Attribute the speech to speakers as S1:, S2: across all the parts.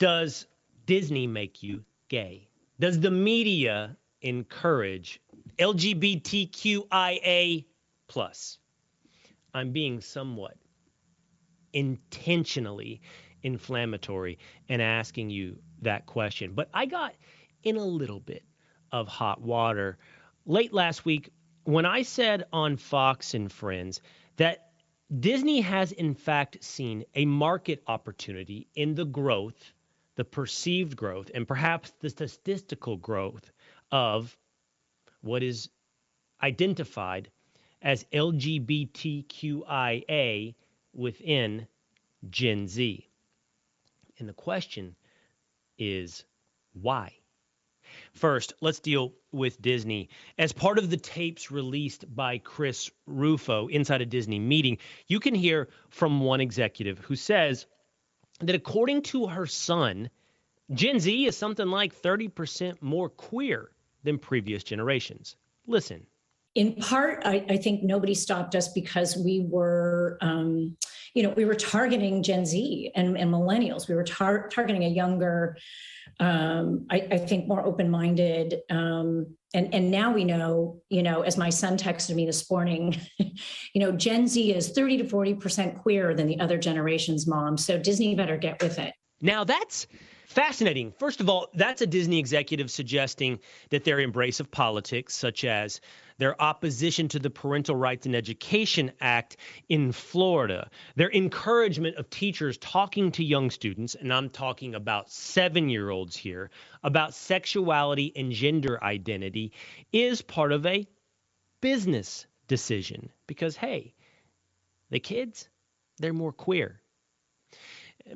S1: Does Disney make you gay? Does the media encourage LGBTQIA+? I'm being somewhat intentionally inflammatory and asking you that question. But I got in a little bit of hot water late last week when I said on Fox and Friends that Disney has in fact seen a market opportunity in the growth, the perceived growth, and perhaps the statistical growth of what is identified as LGBTQIA within Gen Z. And the question is, why? First, let's deal with Disney. As part of the tapes released by Chris Rufo inside a Disney meeting, you can hear from one executive who says that according to her son, Gen Z is something like 30% more queer than previous generations. Listen.
S2: In part, I think nobody stopped us because we were, we were targeting Gen Z and millennials. We were targeting a younger, I think more open-minded. And now we know, as my son texted me this morning, Gen Z is 30 to 40% queerer than the other generation's mom. So Disney better get with it.
S1: Now that's fascinating. First of all, that's a Disney executive suggesting that their embrace of politics, such as their opposition to the Parental Rights and Education Act in Florida, their encouragement of teachers talking to young students, and I'm talking about 7-year-olds here, about sexuality and gender identity, is part of a business decision. Because, hey, the kids, they're more queer.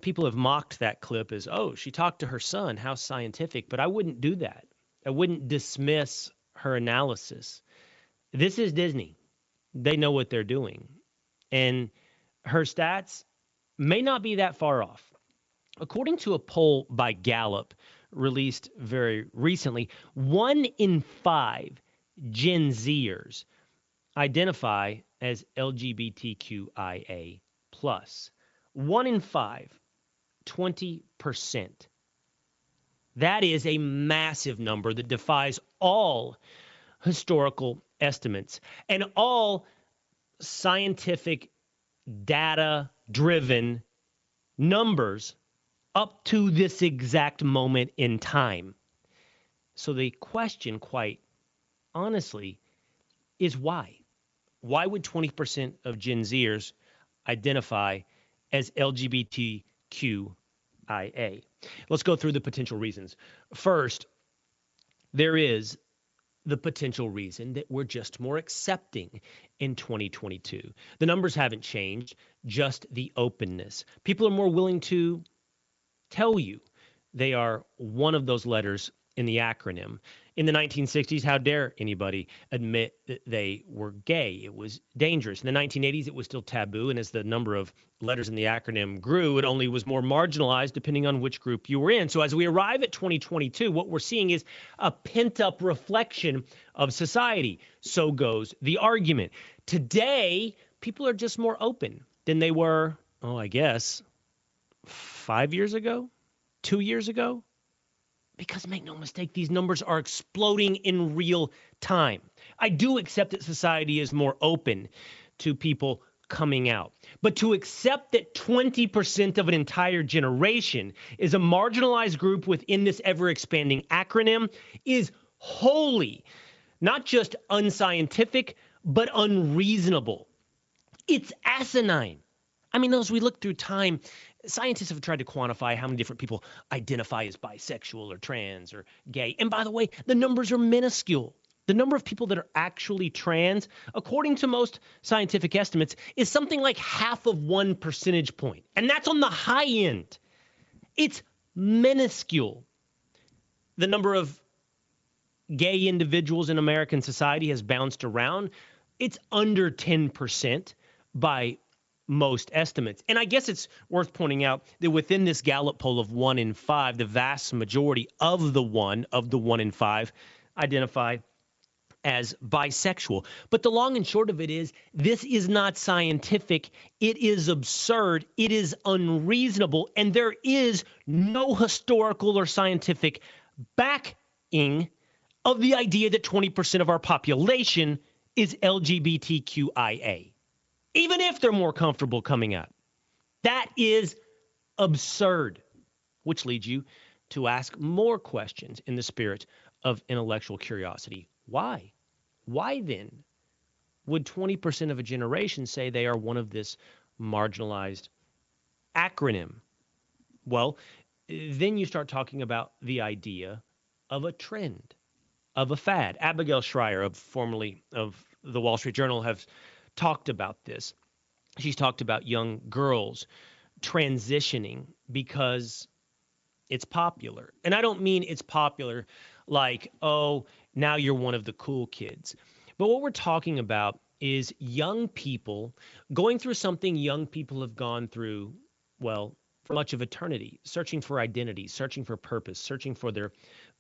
S1: People have mocked that clip as, oh, she talked to her son, how scientific, but I wouldn't do that. I wouldn't dismiss her analysis. This is Disney. They know what they're doing. And her stats may not be that far off. According to a poll by Gallup released very recently, 1 in 5 Gen Zers identify as LGBTQIA+. 1 in 5, 20%. That is a massive number that defies all historical estimates and all scientific data-driven numbers up to this exact moment in time. So the question, quite honestly, is why? Why would 20% of Gen Zers identify as LGBTQIA? Let's go through the potential reasons. First, there is the potential reason that we're just more accepting in 2022. The numbers haven't changed, just the openness. People are more willing to tell you they are one of those letters in the acronym. In the 1960s, how dare anybody admit that they were gay? It was dangerous. In the 1980s, it was still taboo, and as the number of letters in the acronym grew, it only was more marginalized depending on which group you were in. So as we arrive at 2022, what we're seeing is a pent-up reflection of society. So goes the argument. Today, people are just more open than they were, I guess, 5 years ago, 2 years ago. Because make no mistake, these numbers are exploding in real time. I do accept that society is more open to people coming out. But to accept that 20% of an entire generation is a marginalized group within this ever-expanding acronym is wholly not just unscientific, but unreasonable. It's asinine. I mean, as we look through time, scientists have tried to quantify how many different people identify as bisexual or trans or gay. And by the way, the numbers are minuscule. The number of people that are actually trans, according to most scientific estimates, is something like 0.5 percentage point. And that's on the high end. It's minuscule. The number of gay individuals in American society has bounced around. It's under 10% by most estimates. And I guess it's worth pointing out that within this Gallup poll of 1 in 5, the vast majority of the 1 in 5 identify as bisexual. But the long and short of it is, this is not scientific. It is absurd. It is unreasonable. And there is no historical or scientific backing of the idea that 20% of our population is LGBTQIA, even if they're more comfortable coming out. That is absurd, which leads you to ask more questions in the spirit of intellectual curiosity. Why? Why then would 20% of a generation say they are one of this marginalized acronym? Well, then you start talking about the idea of a trend, of a fad. Abigail Schreier, formerly of the Wall Street Journal, have talked about this. She's talked about young girls transitioning because it's popular. And I don't mean it's popular like, oh, now you're one of the cool kids. But what we're talking about is young people going through something young people have gone through, well, for much of eternity, searching for identity, searching for purpose, searching for their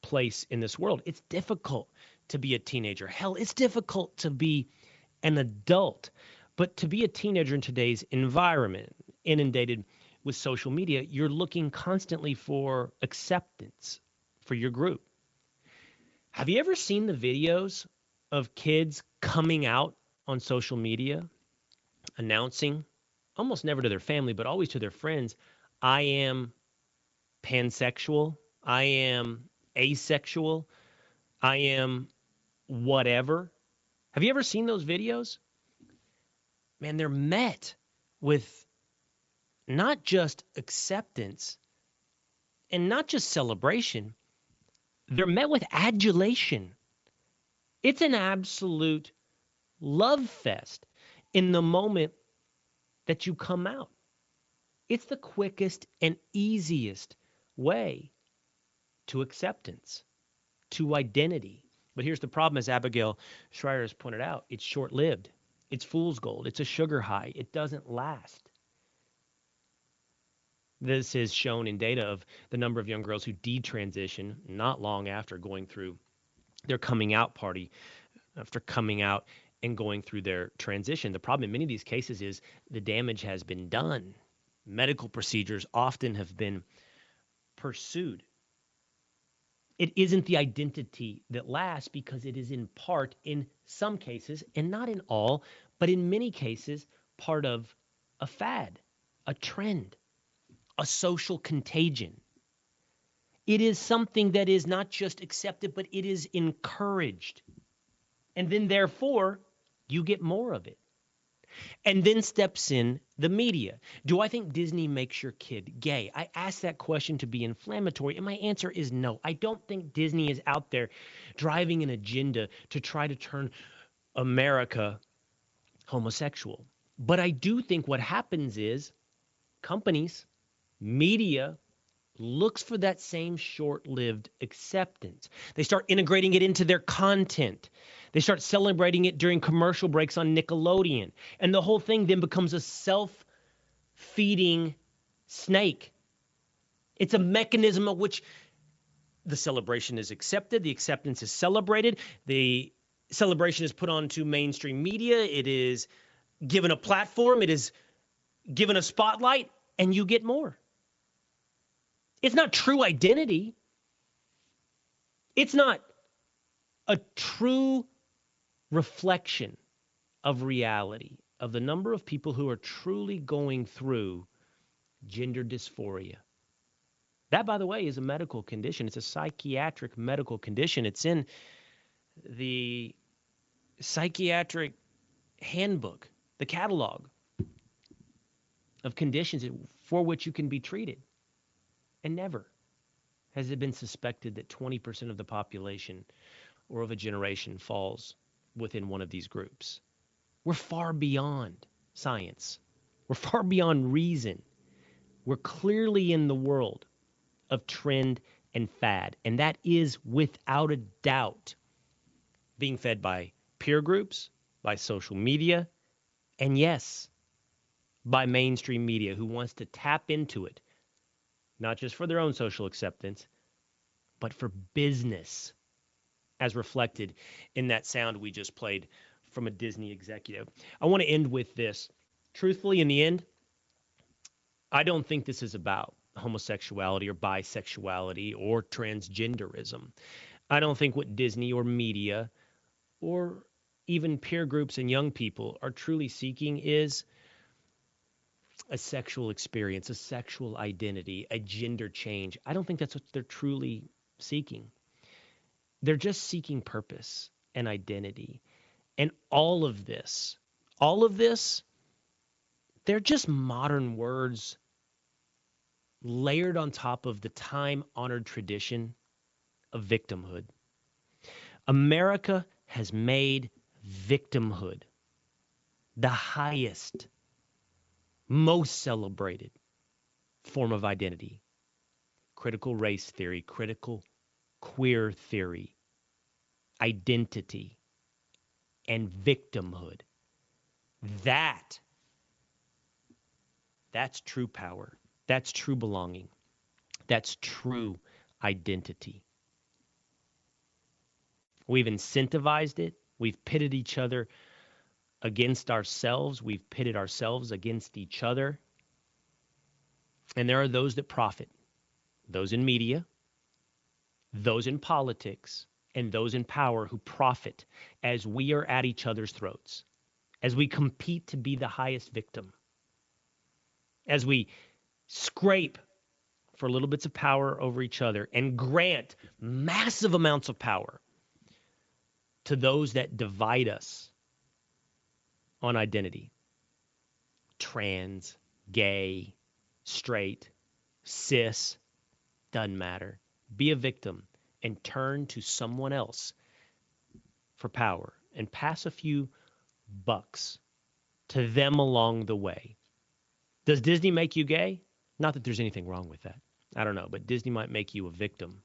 S1: place in this world. It's difficult to be a teenager. Hell, it's difficult to be an adult. But to be a teenager in today's environment, inundated with social media, you're looking constantly for acceptance for your group. Have you ever seen the videos of kids coming out on social media, announcing, almost never to their family, but always to their friends, I am pansexual, I am asexual, I am whatever? Have you ever seen those videos? Man, they're met with not just acceptance and not just celebration, they're met with adulation. It's an absolute love fest in the moment that you come out. It's the quickest and easiest way to acceptance, to identity. But here's the problem, as Abigail Schreier has pointed out, it's short-lived. It's fool's gold. It's a sugar high. It doesn't last. This is shown in data of the number of young girls who detransition not long after going through their coming out party, after coming out and going through their transition. The problem in many of these cases is the damage has been done. Medical procedures often have been pursued. It isn't the identity that lasts because it is in part, in some cases, and not in all, but in many cases, part of a fad, a trend, a social contagion. It is something that is not just accepted, but it is encouraged. And then therefore, you get more of it. And then steps in the media. Do I think Disney makes your kid gay? I ask that question to be inflammatory, and my answer is no. I don't think Disney is out there driving an agenda to try to turn America homosexual. But I do think what happens is companies, media, looks for that same short-lived acceptance. They start integrating it into their content. They start celebrating it during commercial breaks on Nickelodeon. And the whole thing then becomes a self-feeding snake. It's a mechanism of which the celebration is accepted, the acceptance is celebrated, the celebration is put onto mainstream media, it is given a platform, it is given a spotlight, and you get more. It's not true identity. It's not a true reflection of reality, of the number of people who are truly going through gender dysphoria. That, by the way, is a medical condition. It's a psychiatric medical condition. It's in the psychiatric handbook, the catalog of conditions for which you can be treated. And never has it been suspected that 20% of the population or of a generation falls within one of these groups. We're far beyond science. We're far beyond reason. We're clearly in the world of trend and fad. And that is, without a doubt, being fed by peer groups, by social media, and yes, by mainstream media who wants to tap into it, not just for their own social acceptance, but for business. as reflected in that sound we just played from a Disney executive. I want to end with this. Truthfully, in the end, I don't think this is about homosexuality or bisexuality or transgenderism. I don't think what Disney or media or even peer groups and young people are truly seeking is a sexual experience, a sexual identity, a gender change. I don't think that's what they're truly seeking. They're just seeking purpose and identity. And all of this, they're just modern words layered on top of the time-honored tradition of victimhood. America has made victimhood the highest, most celebrated form of identity. Critical race theory, critical queer theory, identity, and victimhood. That's true power. That's true belonging. That's true identity. We've incentivized it. We've pitted each other against ourselves. We've pitted ourselves against each other. And there are those that profit, those in media, those in politics, and those in power who profit as we are at each other's throats, as we compete to be the highest victim, as we scrape for little bits of power over each other and grant massive amounts of power to those that divide us on identity. Trans, gay, straight, cis, doesn't matter. Be a victim and turn to someone else for power and pass a few bucks to them along the way. Does Disney make you gay? Not that there's anything wrong with that. I don't know, but Disney might make you a victim